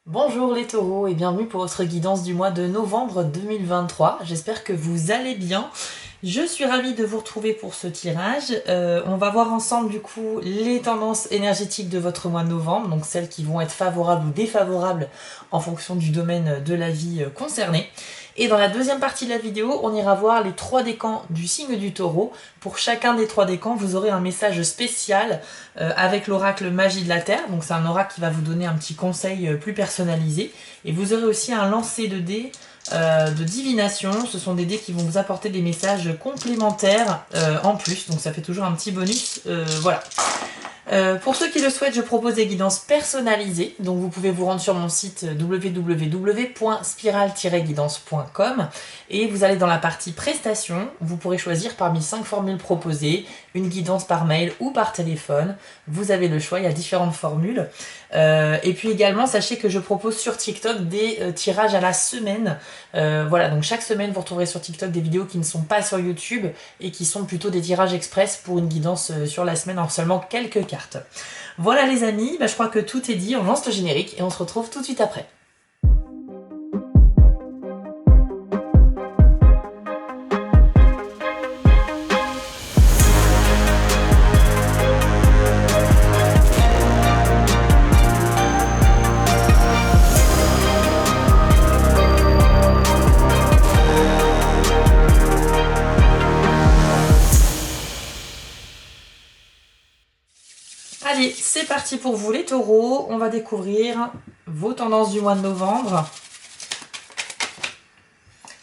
Bonjour les taureaux et bienvenue pour votre guidance du mois de novembre 2023. J'espère que vous allez bien. Je suis ravie de vous retrouver pour ce tirage. On va voir ensemble du coup les tendances énergétiques de votre mois de novembre, donc celles qui vont être favorables ou défavorables en fonction du domaine de la vie concerné. Et dans la deuxième partie de la vidéo, on ira voir les 3 décans du signe du taureau. Pour chacun des 3 décans, vous aurez un message spécial avec l'oracle Magie de la Terre. Donc c'est un oracle qui va vous donner un petit conseil plus personnalisé. Et vous aurez aussi un lancer de dés de divination. Ce sont des dés qui vont vous apporter des messages complémentaires en plus. Donc ça fait toujours un petit bonus. Voilà. Pour ceux qui le souhaitent, je propose des guidances personnalisées, donc vous pouvez vous rendre sur mon site www.spiral-guidance.com et vous allez dans la partie prestations, vous pourrez choisir parmi 5 formules proposées, une guidance par mail ou par téléphone, vous avez le choix, il y a différentes formules. Et puis également, sachez que je propose sur TikTok des tirages à la semaine. Voilà, donc chaque semaine, vous retrouverez sur TikTok des vidéos qui ne sont pas sur YouTube et qui sont plutôt des tirages express pour une guidance sur la semaine en seulement quelques cartes. Voilà les amis, je crois que tout est dit, on lance le générique et on se retrouve tout de suite après. Allez, c'est parti pour vous les taureaux, on va découvrir vos tendances du mois de novembre.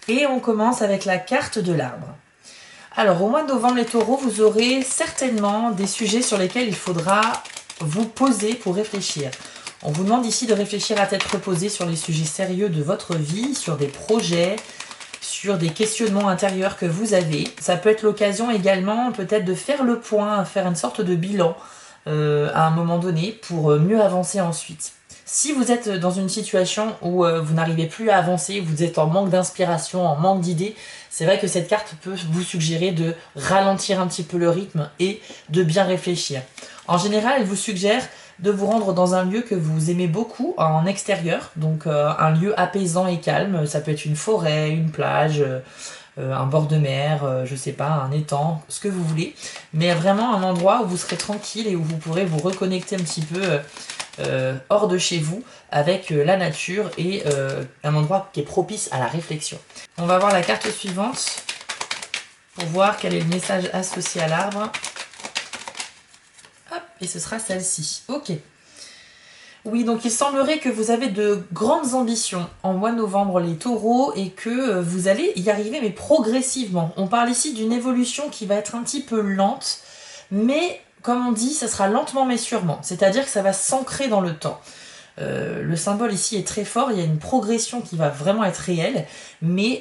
Et on commence avec la carte de l'arbre. Alors au mois de novembre les taureaux, vous aurez certainement des sujets sur lesquels il faudra vous poser pour réfléchir. On vous demande ici de réfléchir à tête reposée sur les sujets sérieux de votre vie, sur des projets, sur des questionnements intérieurs que vous avez. Ça peut être l'occasion également peut-être de faire le point, faire une sorte de bilan à un moment donné pour mieux avancer ensuite. Si vous êtes dans une situation où vous n'arrivez plus à avancer, vous êtes en manque d'inspiration, en manque d'idées, c'est vrai que cette carte peut vous suggérer de ralentir un petit peu le rythme et de bien réfléchir. En général, elle vous suggère de vous rendre dans un lieu que vous aimez beaucoup en extérieur, donc un lieu apaisant et calme. Ça peut être une forêt, une plage, un bord de mer, je sais pas, un étang, ce que vous voulez, mais vraiment un endroit où vous serez tranquille et où vous pourrez vous reconnecter un petit peu hors de chez vous avec la nature et un endroit qui est propice à la réflexion. On va voir la carte suivante pour voir quel est le message associé à l'arbre. Hop, et ce sera celle-ci. Ok. Oui, donc il semblerait que vous avez de grandes ambitions en mois de novembre les taureaux et que vous allez y arriver mais progressivement. On parle ici d'une évolution qui va être un petit peu lente, mais comme on dit, ça sera lentement mais sûrement. C'est-à-dire que ça va s'ancrer dans le temps. Le symbole ici est très fort, il y a une progression qui va vraiment être réelle, mais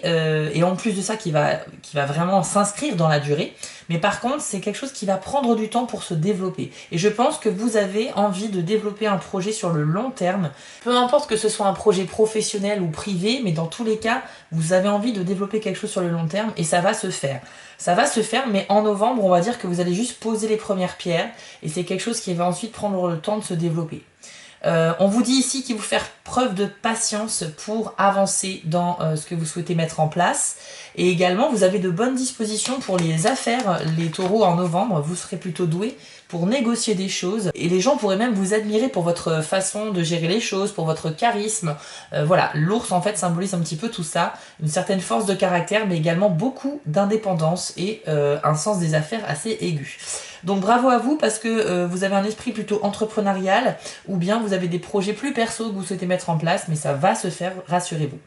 et en plus de ça qui va vraiment s'inscrire dans la durée, mais par contre c'est quelque chose qui va prendre du temps pour se développer. Et je pense que vous avez envie de développer un projet sur le long terme, peu importe que ce soit un projet professionnel ou privé, mais dans tous les cas, vous avez envie de développer quelque chose sur le long terme et ça va se faire. Ça va se faire, mais en novembre, on va dire que vous allez juste poser les premières pierres et c'est quelque chose qui va ensuite prendre le temps de se développer. On vous dit ici qu'il faut faire preuve de patience pour avancer dans ce que vous souhaitez mettre en place. Et également, vous avez de bonnes dispositions pour les affaires, les taureaux en novembre. Vous serez plutôt doués pour négocier des choses. Et les gens pourraient même vous admirer pour votre façon de gérer les choses, pour votre charisme. Voilà, l'ours en fait symbolise un petit peu tout ça. Une certaine force de caractère, mais également beaucoup d'indépendance et un sens des affaires assez aigu. Donc bravo à vous parce que vous avez un esprit plutôt entrepreneurial ou bien vous avez des projets plus perso que vous souhaitez mettre en place, mais ça va se faire, rassurez-vous.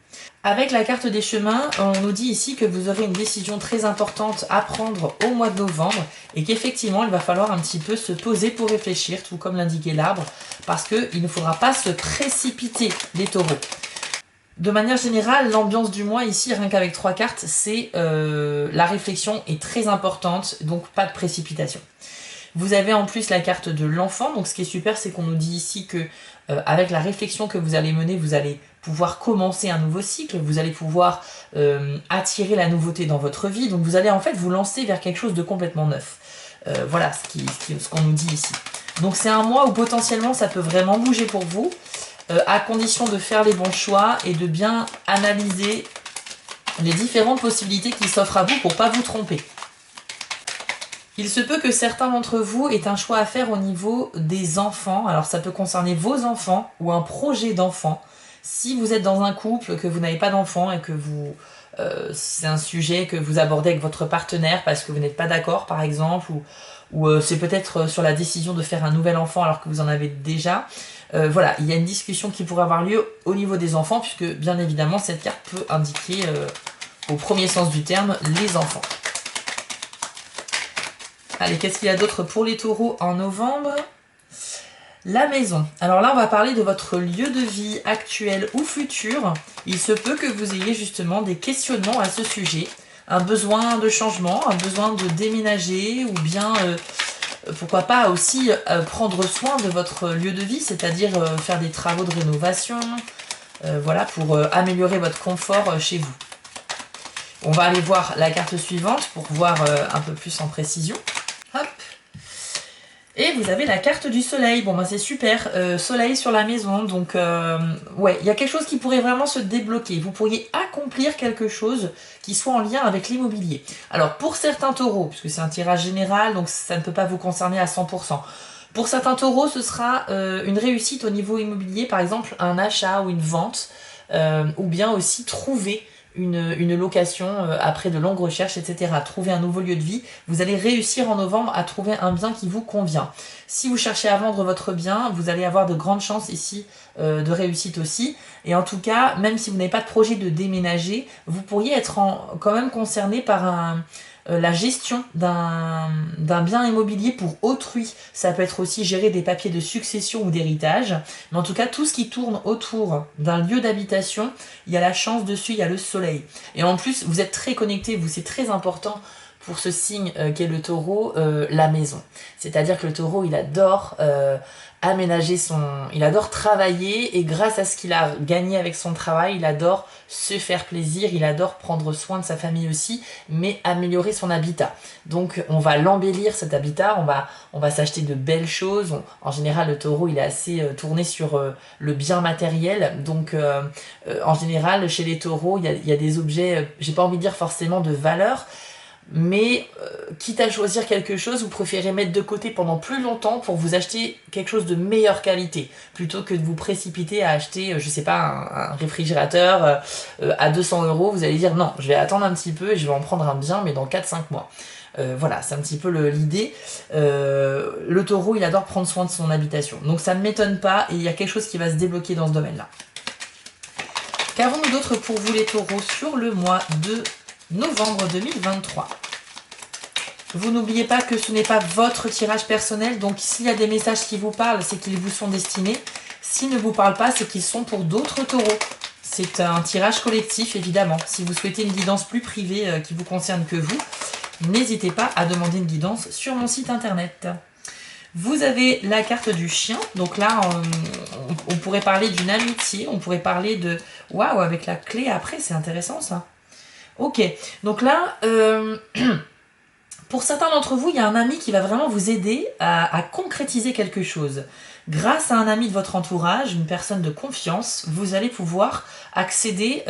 Avec la carte des chemins, on nous dit ici que vous aurez une décision très importante à prendre au mois de novembre et qu'effectivement il va falloir un petit peu se poser pour réfléchir, tout comme l'indiquait l'arbre, parce qu'il ne faudra pas se précipiter les taureaux. De manière générale, l'ambiance du mois ici, rien qu'avec 3 cartes, c'est la réflexion est très importante, donc pas de précipitation. Vous avez en plus la carte de l'enfant, donc ce qui est super, c'est qu'on nous dit ici que avec la réflexion que vous allez mener, vous allez pouvoir commencer un nouveau cycle, vous allez pouvoir attirer la nouveauté dans votre vie, donc vous allez en fait vous lancer vers quelque chose de complètement neuf. Voilà ce qu'on nous dit ici. Donc c'est un mois où potentiellement ça peut vraiment bouger pour vous. à condition de faire les bons choix et de bien analyser les différentes possibilités qui s'offrent à vous pour ne pas vous tromper. Il se peut que certains d'entre vous aient un choix à faire au niveau des enfants. Alors ça peut concerner vos enfants ou un projet d'enfant. Si vous êtes dans un couple, que vous n'avez pas d'enfants et que c'est un sujet que vous abordez avec votre partenaire parce que vous n'êtes pas d'accord par exemple, ou c'est peut-être sur la décision de faire un nouvel enfant alors que vous en avez déjà. Voilà, il y a une discussion qui pourrait avoir lieu au niveau des enfants puisque bien évidemment cette carte peut indiquer au premier sens du terme les enfants. Allez, qu'est-ce qu'il y a d'autre pour les taureaux en novembre? La maison. Alors là, on va parler de votre lieu de vie actuel ou futur. Il se peut que vous ayez justement des questionnements à ce sujet. Un besoin de changement, un besoin de déménager ou bien, pourquoi pas aussi prendre soin de votre lieu de vie, c'est-à-dire faire des travaux de rénovation, voilà, pour améliorer votre confort chez vous. On va aller voir la carte suivante pour voir un peu plus en précision. Hop. Et vous avez la carte du soleil. Bon, bah c'est super. Soleil sur la maison. Donc, ouais, il y a quelque chose qui pourrait vraiment se débloquer. Vous pourriez accomplir quelque chose qui soit en lien avec l'immobilier. Alors, pour certains taureaux, puisque c'est un tirage général, donc ça ne peut pas vous concerner à 100%. Pour certains taureaux, ce sera une réussite au niveau immobilier, par exemple un achat ou une vente, ou bien aussi trouver une location après de longues recherches, etc. Trouver un nouveau lieu de vie. Vous allez réussir en novembre à trouver un bien qui vous convient. Si vous cherchez à vendre votre bien, vous allez avoir de grandes chances ici de réussite aussi. Et en tout cas, même si vous n'avez pas de projet de déménager, vous pourriez être quand même concerné par la gestion d'un bien immobilier pour autrui. Ça peut être aussi gérer des papiers de succession ou d'héritage. Mais en tout cas, tout ce qui tourne autour d'un lieu d'habitation, il y a la chance dessus, il y a le soleil. Et en plus, vous êtes très connecté, vous, c'est très important pour ce signe qu'est le taureau, la maison. C'est-à-dire que le taureau, il adore aménager il adore travailler et grâce à ce qu'il a gagné avec son travail, il adore se faire plaisir, il adore prendre soin de sa famille aussi, mais améliorer son habitat. Donc on va l'embellir cet habitat, on va s'acheter de belles choses. En général, le taureau, il est assez tourné sur le bien matériel. Donc en général, chez les taureaux, il y a des objets, j'ai pas envie de dire forcément de valeur, mais quitte à choisir quelque chose, vous préférez mettre de côté pendant plus longtemps pour vous acheter quelque chose de meilleure qualité, plutôt que de vous précipiter à acheter, je sais pas, un réfrigérateur à 200 €. Vous allez dire non, je vais attendre un petit peu et je vais en prendre un bien, mais dans 4-5 mois. Voilà, c'est un petit peu l'idée. Le taureau, il adore prendre soin de son habitation. Donc ça ne m'étonne pas et il y a quelque chose qui va se débloquer dans ce domaine-là. Qu'avons-nous d'autre pour vous les taureaux sur le mois de novembre 2023. Vous n'oubliez pas que ce n'est pas votre tirage personnel, donc s'il y a des messages qui vous parlent, c'est qu'ils vous sont destinés. S'ils ne vous parlent pas, c'est qu'ils sont pour d'autres taureaux. C'est un tirage collectif, évidemment. Si vous souhaitez une guidance plus privée qui vous concerne que vous, n'hésitez pas à demander une guidance sur mon site internet. Vous avez la carte du chien. Donc là, on pourrait parler d'une amitié. On pourrait parler de... Waouh, avec la clé après, c'est intéressant ça. Ok, donc là, pour certains d'entre vous, il y a un ami qui va vraiment vous aider à concrétiser quelque chose. Grâce à un ami de votre entourage, une personne de confiance, vous allez pouvoir accéder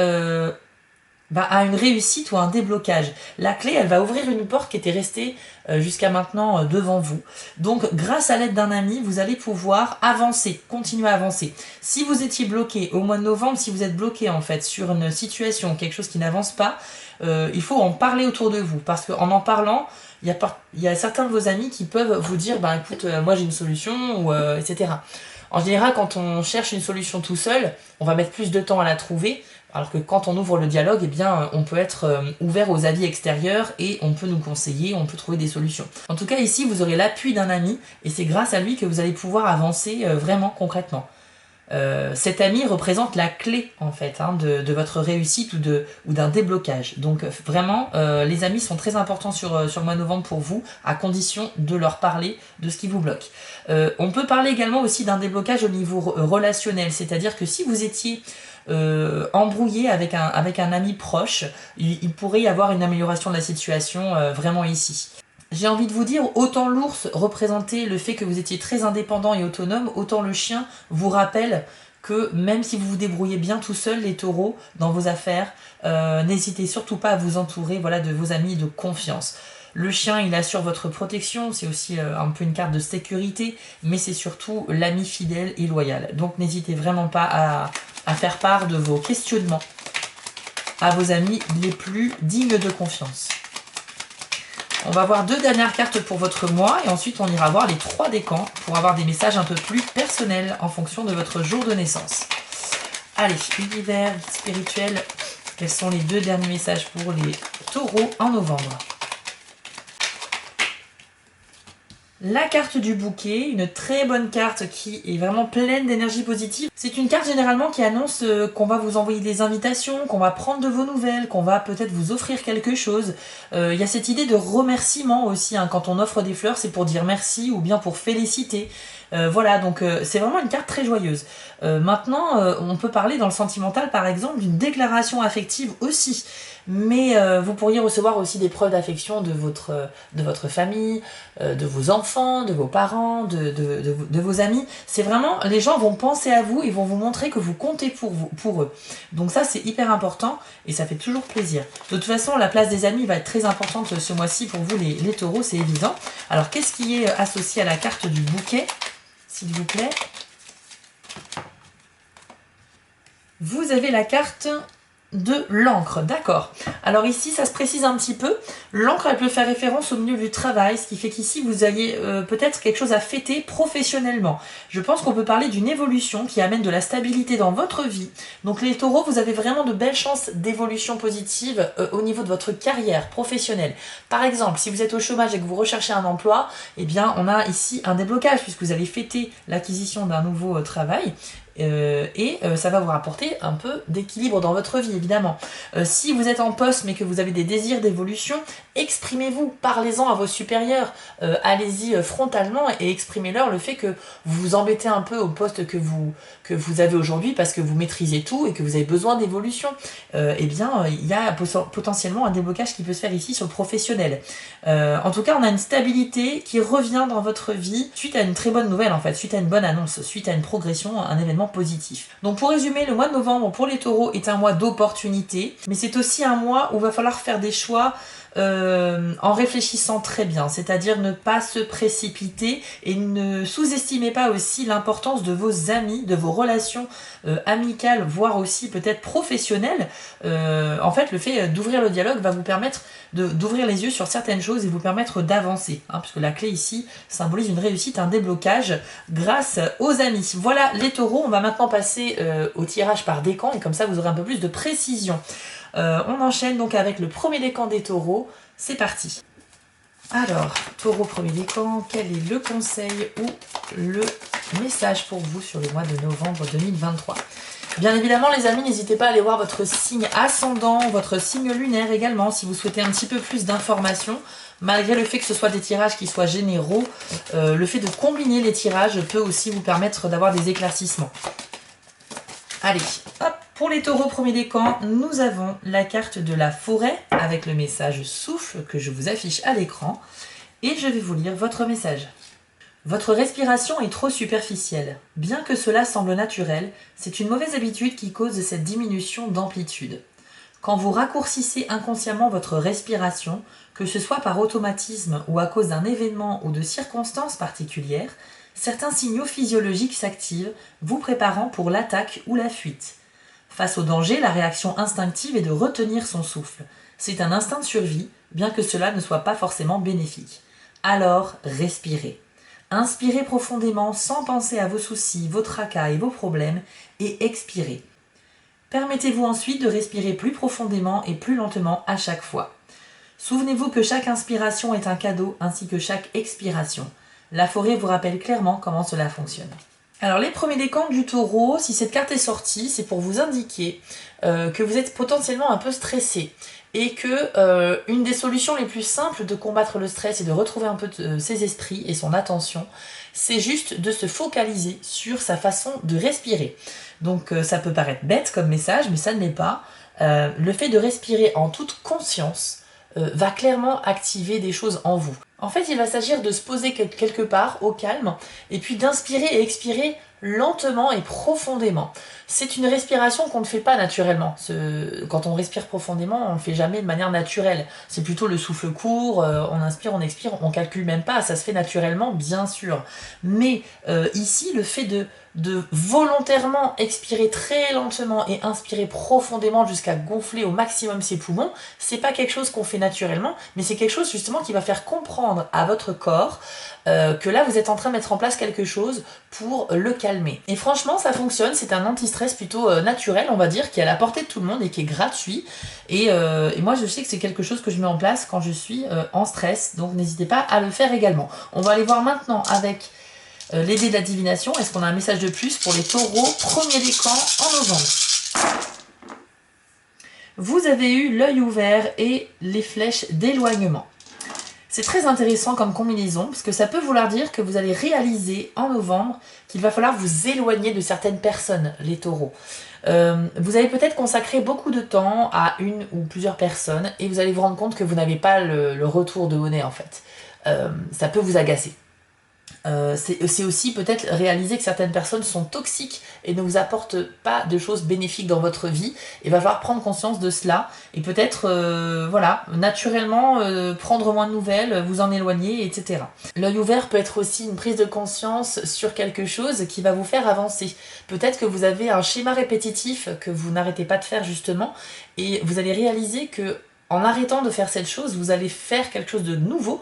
à une réussite ou un déblocage. La clé, elle va ouvrir une porte qui était restée jusqu'à maintenant devant vous. Donc, grâce à l'aide d'un ami, vous allez pouvoir avancer, continuer à avancer. Si vous étiez bloqué au mois de novembre, si vous êtes bloqué en fait sur une situation, quelque chose qui n'avance pas, il faut en parler autour de vous. Parce qu'en en parlant, il y a certains de vos amis qui peuvent vous dire, bah écoute, moi j'ai une solution, ou etc. En général, quand on cherche une solution tout seul, on va mettre plus de temps à la trouver. Alors que quand on ouvre le dialogue, eh bien, on peut être ouvert aux avis extérieurs et on peut nous conseiller, on peut trouver des solutions. En tout cas, ici, vous aurez l'appui d'un ami et c'est grâce à lui que vous allez pouvoir avancer vraiment concrètement. Cet ami représente la clé en fait de votre réussite ou d'un déblocage. Donc vraiment, les amis sont très importants sur le mois de novembre pour vous, à condition de leur parler de ce qui vous bloque. On peut parler également aussi d'un déblocage au niveau relationnel, c'est-à-dire que si vous étiez embrouillé avec un ami proche, il pourrait y avoir une amélioration de la situation vraiment ici. J'ai envie de vous dire, autant l'ours représentait le fait que vous étiez très indépendant et autonome, autant le chien vous rappelle que même si vous vous débrouillez bien tout seul, les taureaux, dans vos affaires, n'hésitez surtout pas à vous entourer voilà, de vos amis de confiance. Le chien, il assure votre protection, c'est aussi un peu une carte de sécurité, mais c'est surtout l'ami fidèle et loyal. Donc n'hésitez vraiment pas à faire part de vos questionnements à vos amis les plus dignes de confiance. On va voir 2 dernières cartes pour votre mois et ensuite on ira voir les 3 décans pour avoir des messages un peu plus personnels en fonction de votre jour de naissance. Allez, univers spirituel, quels sont les 2 derniers messages pour les taureaux en novembre? La carte du bouquet, une très bonne carte qui est vraiment pleine d'énergie positive. C'est une carte généralement qui annonce qu'on va vous envoyer des invitations, qu'on va prendre de vos nouvelles, qu'on va peut-être vous offrir quelque chose. Il y a cette idée de remerciement aussi, hein. Quand on offre des fleurs, c'est pour dire merci ou bien pour féliciter. Voilà, donc c'est vraiment une carte très joyeuse. Maintenant, on peut parler dans le sentimental, par exemple, d'une déclaration affective aussi. Mais vous pourriez recevoir aussi des preuves d'affection de votre famille, de vos enfants, de vos parents, de vos amis. C'est vraiment, les gens vont penser à vous, ils vont vous montrer que vous comptez pour eux. Donc ça, c'est hyper important et ça fait toujours plaisir. De toute façon, la place des amis va être très importante ce mois-ci pour vous, les taureaux, c'est évident. Alors, qu'est-ce qui est associé à la carte du bouquet, s'il vous plaît? Vous avez la carte de l'encre, d'accord. Alors ici, ça se précise un petit peu. L'encre, elle peut faire référence au milieu du travail, ce qui fait qu'ici, vous ayez peut-être quelque chose à fêter professionnellement. Je pense qu'on peut parler d'une évolution qui amène de la stabilité dans votre vie. Donc les taureaux, vous avez vraiment de belles chances d'évolution positive au niveau de votre carrière professionnelle. Par exemple, si vous êtes au chômage et que vous recherchez un emploi, eh bien, on a ici un déblocage puisque vous allez fêter l'acquisition d'un nouveau travail. Ça va vous rapporter un peu d'équilibre dans votre vie, évidemment. Si vous êtes en poste mais que vous avez des désirs d'évolution, exprimez-vous, parlez-en à vos supérieurs, allez-y frontalement et exprimez-leur le fait que vous vous embêtez un peu au poste que vous avez aujourd'hui parce que vous maîtrisez tout et que vous avez besoin d'évolution. Eh bien, il y a potentiellement un déblocage qui peut se faire ici sur le professionnel. En tout cas, on a une stabilité qui revient dans votre vie suite à une très bonne nouvelle, en fait, suite à une bonne annonce, suite à une progression, un événement positif. Donc pour résumer, le mois de novembre pour les taureaux est un mois d'opportunité, mais c'est aussi un mois où il va falloir faire des choix en réfléchissant très bien, c'est-à-dire ne pas se précipiter et ne sous-estimez pas aussi l'importance de vos amis, de vos relations amicales, voire aussi peut-être professionnelles. En fait, le fait d'ouvrir le dialogue va vous permettre d'ouvrir les yeux sur certaines choses et vous permettre d'avancer, hein, puisque la clé ici symbolise une réussite, un déblocage grâce aux amis. Voilà les taureaux, on va maintenant passer au tirage par décan et comme ça vous aurez un peu plus de précision. On enchaîne donc avec le premier décan des taureaux, c'est parti. Alors, taureau premier décan, quel est le conseil ou le message pour vous sur le mois de novembre 2023? Bien évidemment les amis, n'hésitez pas à aller voir votre signe ascendant, votre signe lunaire également, si vous souhaitez un petit peu plus d'informations. Malgré le fait que ce soit des tirages qui soient généraux, le fait de combiner les tirages peut aussi vous permettre d'avoir des éclaircissements. Allez, hop, pour les taureaux premier décan, nous avons la carte de la forêt avec le message souffle que je vous affiche à l'écran et je vais vous lire votre message. Votre respiration est trop superficielle. Bien que cela semble naturel, c'est une mauvaise habitude qui cause cette diminution d'amplitude. Quand vous raccourcissez inconsciemment votre respiration, que ce soit par automatisme ou à cause d'un événement ou de circonstances particulières, certains signaux physiologiques s'activent, vous préparant pour l'attaque ou la fuite. Face au danger, la réaction instinctive est de retenir son souffle. C'est un instinct de survie, bien que cela ne soit pas forcément bénéfique. Alors, respirez. Inspirez profondément sans penser à vos soucis, vos tracas et vos problèmes, et expirez. Permettez-vous ensuite de respirer plus profondément et plus lentement à chaque fois. Souvenez-vous que chaque inspiration est un cadeau ainsi que chaque expiration. La forêt vous rappelle clairement comment cela fonctionne. Alors les premiers décans du taureau, si cette carte est sortie, c'est pour vous indiquer que vous êtes potentiellement un peu stressé et que une des solutions les plus simples de combattre le stress et de retrouver un peu ses esprits et son attention, c'est juste de se focaliser sur sa façon de respirer. Donc ça peut paraître bête comme message, mais ça ne l'est pas. Le fait de respirer en toute conscience va clairement activer des choses en vous. En fait, il va s'agir de se poser quelque part, au calme, et puis d'inspirer et expirer lentement et profondément. C'est une respiration qu'on ne fait pas naturellement. Quand on respire profondément, on ne le fait jamais de manière naturelle. C'est plutôt le souffle court, on inspire, on expire, on calcule même pas, ça se fait naturellement, bien sûr. Mais ici, le fait de volontairement expirer très lentement et inspirer profondément jusqu'à gonfler au maximum ses poumons, c'est pas quelque chose qu'on fait naturellement, mais c'est quelque chose justement qui va faire comprendre à votre corps que là vous êtes en train de mettre en place quelque chose pour le calmer. Et franchement ça fonctionne, c'est un anti-stress plutôt naturel on va dire, qui est à la portée de tout le monde et qui est gratuit. Et moi je sais que c'est quelque chose que je mets en place quand je suis en stress, donc n'hésitez pas à le faire également. On va aller voir maintenant avec les dés de la divination. Est-ce qu'on a un message de plus pour les taureaux, premier décan en novembre? Vous avez eu l'œil ouvert et les flèches d'éloignement. C'est très intéressant comme combinaison, parce que ça peut vouloir dire que vous allez réaliser en novembre qu'il va falloir vous éloigner de certaines personnes, les taureaux. Vous allez peut-être consacrer beaucoup de temps à une ou plusieurs personnes, et vous allez vous rendre compte que vous n'avez pas le retour de monnaie en fait. Ça peut vous agacer. C'est aussi peut-être réaliser que certaines personnes sont toxiques et ne vous apportent pas de choses bénéfiques dans votre vie. Il va falloir prendre conscience de cela et peut-être, voilà, naturellement prendre moins de nouvelles, vous en éloigner, etc. L'œil ouvert peut être aussi une prise de conscience sur quelque chose qui va vous faire avancer. Peut-être que vous avez un schéma répétitif que vous n'arrêtez pas de faire justement et vous allez réaliser que en arrêtant de faire cette chose, vous allez faire quelque chose de nouveau.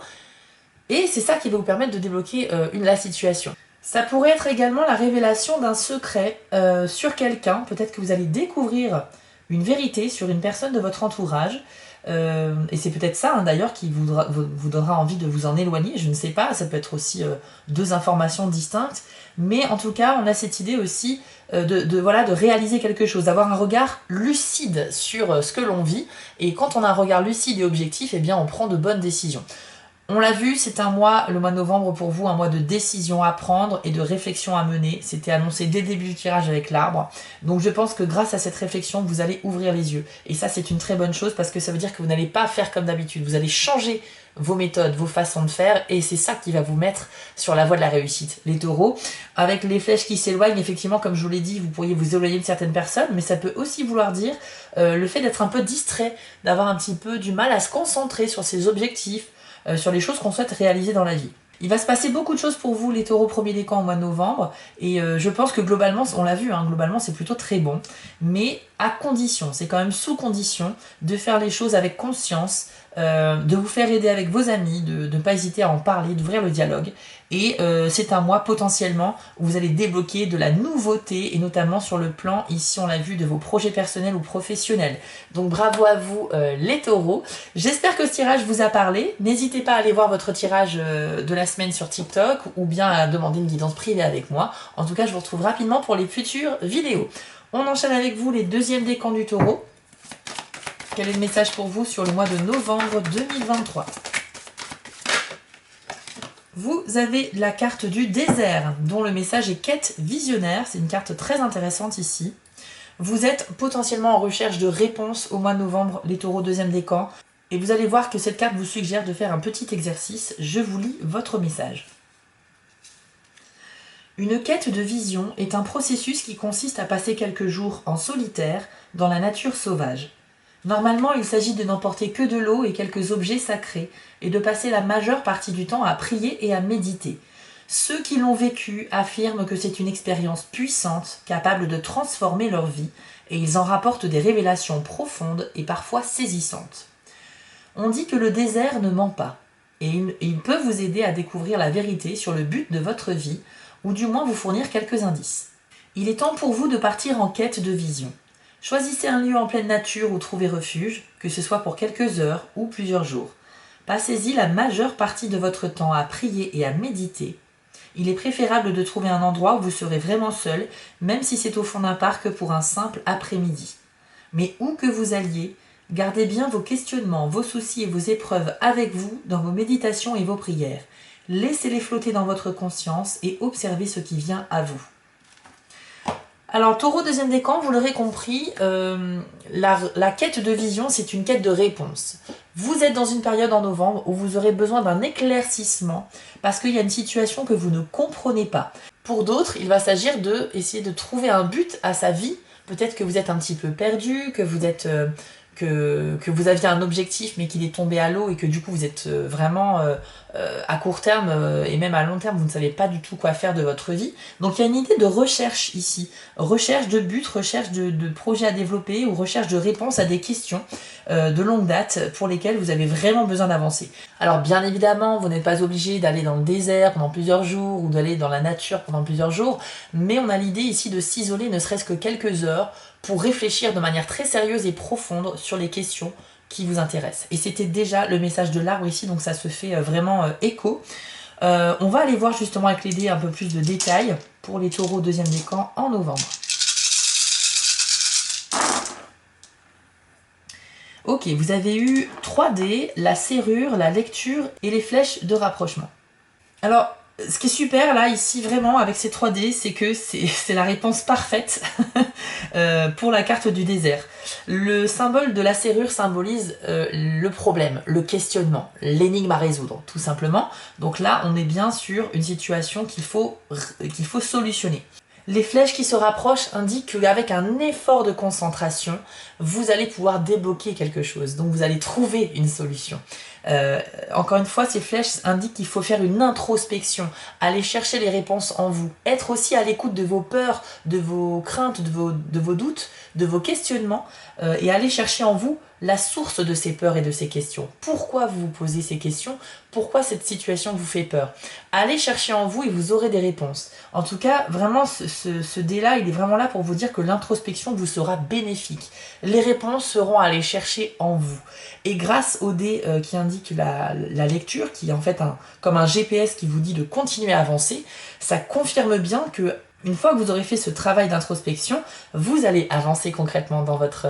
Et c'est ça qui va vous permettre de débloquer la situation. Ça pourrait être également la révélation d'un secret sur quelqu'un. Peut-être que vous allez découvrir une vérité sur une personne de votre entourage. Et c'est peut-être ça d'ailleurs qui vous donnera envie de vous en éloigner. Je ne sais pas, ça peut être aussi deux informations distinctes. Mais en tout cas, on a cette idée aussi de réaliser quelque chose, d'avoir un regard lucide sur ce que l'on vit. Et quand on a un regard lucide et objectif, eh bien on prend de bonnes décisions. On l'a vu, c'est un mois, le mois de novembre pour vous, un mois de décision à prendre et de réflexion à mener. C'était annoncé dès le début du tirage avec l'arbre. Donc je pense que grâce à cette réflexion, vous allez ouvrir les yeux. Et ça, c'est une très bonne chose parce que ça veut dire que vous n'allez pas faire comme d'habitude. Vous allez changer vos méthodes, vos façons de faire et c'est ça qui va vous mettre sur la voie de la réussite. Les taureaux, avec les flèches qui s'éloignent, effectivement, comme je vous l'ai dit, vous pourriez vous éloigner de certaines personnes, mais ça peut aussi vouloir dire le fait d'être un peu distrait, d'avoir un petit peu du mal à se concentrer sur ses objectifs, sur les choses qu'on souhaite réaliser dans la vie. Il va se passer beaucoup de choses pour vous, les taureaux premier décan au mois de novembre, et je pense que globalement, on l'a vu, globalement c'est plutôt très bon, mais à condition, c'est quand même sous condition de faire les choses avec conscience, de vous faire aider avec vos amis, de ne pas hésiter à en parler, d'ouvrir le dialogue, et c'est un mois potentiellement où vous allez débloquer de la nouveauté, et notamment sur le plan, ici on l'a vu, de vos projets personnels ou professionnels. Donc bravo à vous les taureaux, j'espère que ce tirage vous a parlé, n'hésitez pas à aller voir votre tirage de la semaine sur TikTok, ou bien à demander une guidance privée avec moi. En tout cas, je vous retrouve rapidement pour les futures vidéos. On enchaîne avec vous les deuxièmes décans du taureau. Quel est le message pour vous sur le mois de novembre 2023? Vous avez la carte du désert, dont le message est quête visionnaire. C'est une carte très intéressante ici. Vous êtes potentiellement en recherche de réponses au mois de novembre, les taureaux deuxième décan. Et vous allez voir que cette carte vous suggère de faire un petit exercice. Je vous lis votre message. Une quête de vision est un processus qui consiste à passer quelques jours en solitaire dans la nature sauvage. Normalement, il s'agit de n'emporter que de l'eau et quelques objets sacrés et de passer la majeure partie du temps à prier et à méditer. Ceux qui l'ont vécu affirment que c'est une expérience puissante, capable de transformer leur vie, et ils en rapportent des révélations profondes et parfois saisissantes. On dit que le désert ne ment pas, et il peut vous aider à découvrir la vérité sur le but de votre vie, ou du moins vous fournir quelques indices. Il est temps pour vous de partir en quête de vision. Choisissez un lieu en pleine nature où trouver refuge, que ce soit pour quelques heures ou plusieurs jours. Passez-y la majeure partie de votre temps à prier et à méditer. Il est préférable de trouver un endroit où vous serez vraiment seul, même si c'est au fond d'un parc pour un simple après-midi. Mais où que vous alliez, gardez bien vos questionnements, vos soucis et vos épreuves avec vous dans vos méditations et vos prières. Laissez-les flotter dans votre conscience et observez ce qui vient à vous. Alors, taureau deuxième décan, vous l'aurez compris, la quête de vision, c'est une quête de réponse. Vous êtes dans une période en novembre où vous aurez besoin d'un éclaircissement parce qu'il y a une situation que vous ne comprenez pas. Pour d'autres, il va s'agir d'essayer de trouver un but à sa vie. Peut-être que vous êtes un petit peu perdu, que vous êtes... que vous aviez un objectif mais qu'il est tombé à l'eau et que du coup vous êtes vraiment à court terme et même à long terme vous ne savez pas du tout quoi faire de votre vie. Donc il y a une idée de recherche ici, recherche de but, recherche de projets à développer ou recherche de réponses à des questions de longue date pour lesquelles vous avez vraiment besoin d'avancer. Alors bien évidemment vous n'êtes pas obligé d'aller dans le désert pendant plusieurs jours ou d'aller dans la nature pendant plusieurs jours, mais on a l'idée ici de s'isoler ne serait-ce que quelques heures pour réfléchir de manière très sérieuse et profonde sur les questions qui vous intéressent. Et c'était déjà le message de l'arbre ici, donc ça se fait vraiment écho. On va aller voir justement avec les dés un peu plus de détails pour les taureaux deuxième décan en novembre. Ok, vous avez eu 3 dés, la serrure, la lecture et les flèches de rapprochement. Alors, ce qui est super là, ici, vraiment, avec ces 3D, c'est que c'est la réponse parfaite pour la carte du désert. Le symbole de la serrure symbolise le problème, le questionnement, l'énigme à résoudre, tout simplement. Donc là, on est bien sur une situation qu'il faut solutionner. Les flèches qui se rapprochent indiquent qu'avec un effort de concentration, vous allez pouvoir débloquer quelque chose. Donc vous allez trouver une solution. Encore une fois, ces flèches indiquent qu'il faut faire une introspection, aller chercher les réponses en vous, être aussi à l'écoute de vos peurs, de vos craintes, de vos doutes, de vos questionnements, et aller chercher en vous la source de ces peurs et de ces questions. Pourquoi vous vous posez ces questions? Pourquoi cette situation vous fait peur? Allez chercher en vous et vous aurez des réponses. En tout cas, vraiment, ce dé-là, il est vraiment là pour vous dire que l'introspection vous sera bénéfique. Les réponses seront à aller chercher en vous. Et grâce au dé qui indique la lecture, qui est en fait comme un GPS qui vous dit de continuer à avancer, ça confirme bien que une fois que vous aurez fait ce travail d'introspection, vous allez avancer concrètement dans votre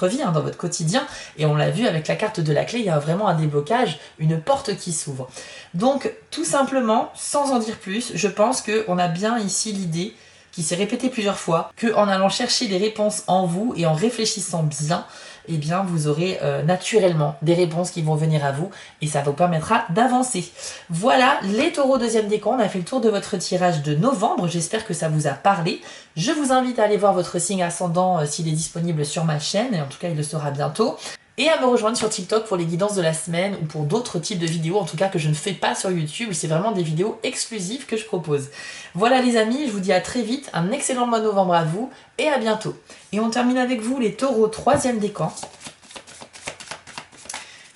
vie, dans votre quotidien. Et on l'a vu avec la carte de la clé, il y a vraiment un déblocage, une porte qui s'ouvre. Donc tout simplement, sans en dire plus, je pense qu'on a bien ici l'idée qui s'est répétée plusieurs fois, qu'en allant chercher des réponses en vous et en réfléchissant bien, eh bien vous aurez naturellement des réponses qui vont venir à vous et ça vous permettra d'avancer. Voilà les taureaux deuxième décan, on a fait le tour de votre tirage de novembre, j'espère que ça vous a parlé. Je vous invite à aller voir votre signe ascendant s'il est disponible sur ma chaîne, et en tout cas il le sera bientôt. Et à me rejoindre sur TikTok pour les guidances de la semaine ou pour d'autres types de vidéos, en tout cas que je ne fais pas sur YouTube, c'est vraiment des vidéos exclusives que je propose. Voilà les amis, je vous dis à très vite, un excellent mois de novembre à vous et à bientôt. Et on termine avec vous les taureaux troisième décan.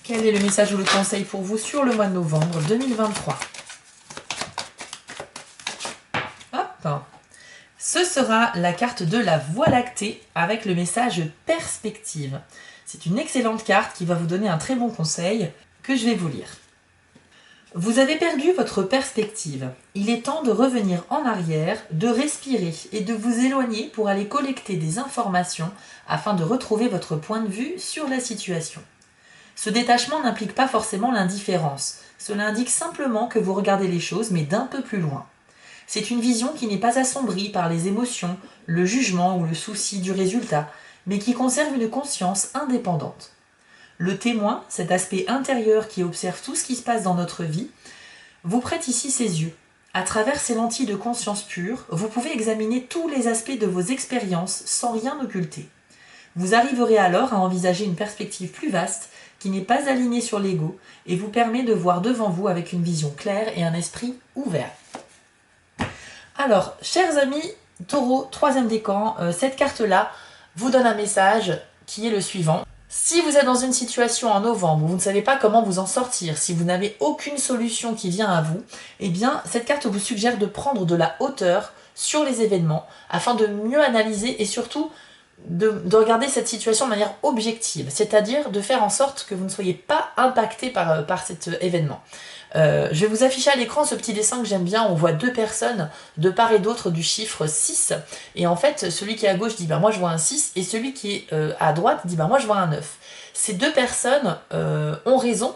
Quel est le message ou le conseil pour vous sur le mois de novembre 2023? Hop. Ce sera la carte de la Voie lactée avec le message perspective. C'est une excellente carte qui va vous donner un très bon conseil que je vais vous lire. Vous avez perdu votre perspective. Il est temps de revenir en arrière, de respirer et de vous éloigner pour aller collecter des informations afin de retrouver votre point de vue sur la situation. Ce détachement n'implique pas forcément l'indifférence. Cela indique simplement que vous regardez les choses mais d'un peu plus loin. C'est une vision qui n'est pas assombrie par les émotions, le jugement ou le souci du résultat, mais qui conserve une conscience indépendante. Le témoin, cet aspect intérieur qui observe tout ce qui se passe dans notre vie, vous prête ici ses yeux. À travers ces lentilles de conscience pure, vous pouvez examiner tous les aspects de vos expériences sans rien occulter. Vous arriverez alors à envisager une perspective plus vaste qui n'est pas alignée sur l'ego et vous permet de voir devant vous avec une vision claire et un esprit ouvert. Alors, chers amis, Taureau, troisième décan, cette carte-là vous donne un message qui est le suivant. Si vous êtes dans une situation en novembre où vous ne savez pas comment vous en sortir, si vous n'avez aucune solution qui vient à vous, eh bien cette carte vous suggère de prendre de la hauteur sur les événements afin de mieux analyser et surtout de regarder cette situation de manière objective, c'est-à-dire de faire en sorte que vous ne soyez pas impacté par cet événement. Je vais vous afficher à l'écran ce petit dessin que j'aime bien, on voit 2 personnes de part et d'autre du chiffre 6, et en fait celui qui est à gauche dit bah moi je vois un 6, et celui qui est à droite dit bah moi je vois un 9. Ces 2 personnes ont raison,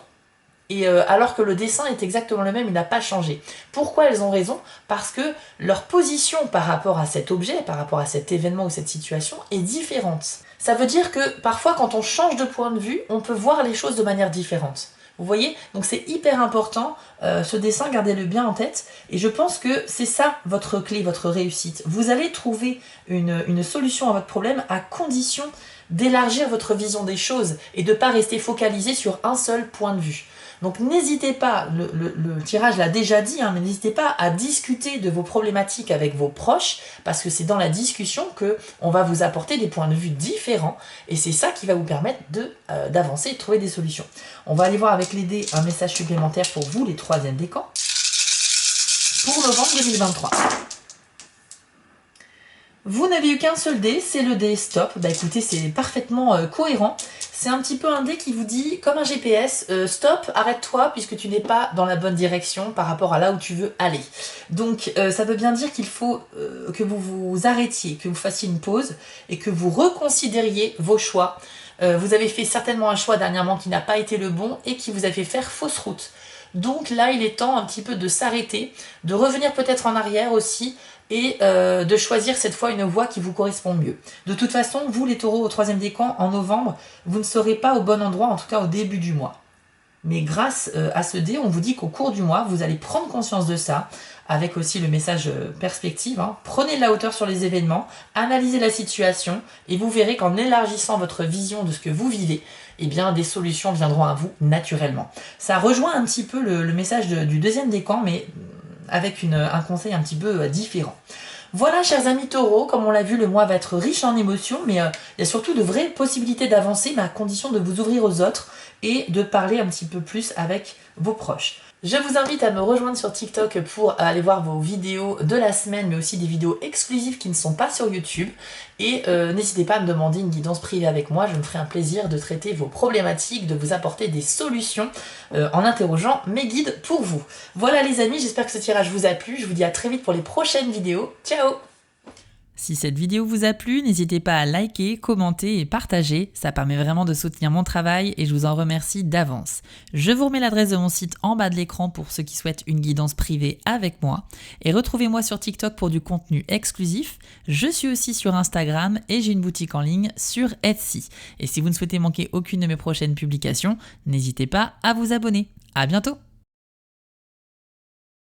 et alors que le dessin est exactement le même, il n'a pas changé. Pourquoi elles ont raison? Parce que leur position par rapport à cet objet, par rapport à cet événement ou cette situation est différente. Ça veut dire que parfois quand on change de point de vue, on peut voir les choses de manière différente. Vous voyez? Donc c'est hyper important, ce dessin, gardez-le bien en tête, et je pense que c'est ça votre clé, votre réussite. Vous allez trouver une solution à votre problème à condition d'élargir votre vision des choses et de ne pas rester focalisé sur un seul point de vue. Donc n'hésitez pas, le tirage l'a déjà dit, mais n'hésitez pas à discuter de vos problématiques avec vos proches, parce que c'est dans la discussion qu'on va vous apporter des points de vue différents, et c'est ça qui va vous permettre d'avancer et de trouver des solutions. On va aller voir avec les dés un message supplémentaire pour vous, les troisièmes décans, pour novembre 2023. Vous n'avez eu qu'un seul dé, c'est le dé stop. Bah écoutez, c'est parfaitement cohérent. C'est un petit peu un dé qui vous dit, comme un GPS, stop, arrête-toi, puisque tu n'es pas dans la bonne direction par rapport à là où tu veux aller. Donc ça veut bien dire qu'il faut que vous vous arrêtiez, que vous fassiez une pause et que vous reconsidériez vos choix. Vous avez fait certainement un choix dernièrement qui n'a pas été le bon et qui vous a fait faire fausse route. Donc là, il est temps un petit peu de s'arrêter, de revenir peut-être en arrière aussi, et de choisir cette fois une voie qui vous correspond mieux. De toute façon, vous les taureaux au troisième décan, en novembre, vous ne serez pas au bon endroit, en tout cas au début du mois. Mais grâce à ce dé, on vous dit qu'au cours du mois, vous allez prendre conscience de ça, avec aussi le message perspective. Prenez de la hauteur sur les événements, analysez la situation, et vous verrez qu'en élargissant votre vision de ce que vous vivez, eh bien, des solutions viendront à vous naturellement. Ça rejoint un petit peu le message du deuxième décan, mais avec un conseil un petit peu différent. Voilà, chers amis taureaux, comme on l'a vu, le mois va être riche en émotions, mais il y a surtout de vraies possibilités d'avancer, mais à condition de vous ouvrir aux autres et de parler un petit peu plus avec vos proches. Je vous invite à me rejoindre sur TikTok pour aller voir vos vidéos de la semaine, mais aussi des vidéos exclusives qui ne sont pas sur YouTube. Et n'hésitez pas à me demander une guidance privée avec moi, je me ferai un plaisir de traiter vos problématiques, de vous apporter des solutions en interrogeant mes guides pour vous. Voilà les amis, j'espère que ce tirage vous a plu, je vous dis à très vite pour les prochaines vidéos. Ciao! Si cette vidéo vous a plu, n'hésitez pas à liker, commenter et partager, ça permet vraiment de soutenir mon travail et je vous en remercie d'avance. Je vous remets l'adresse de mon site en bas de l'écran pour ceux qui souhaitent une guidance privée avec moi et retrouvez-moi sur TikTok pour du contenu exclusif. Je suis aussi sur Instagram et j'ai une boutique en ligne sur Etsy. Et si vous ne souhaitez manquer aucune de mes prochaines publications, n'hésitez pas à vous abonner. À bientôt!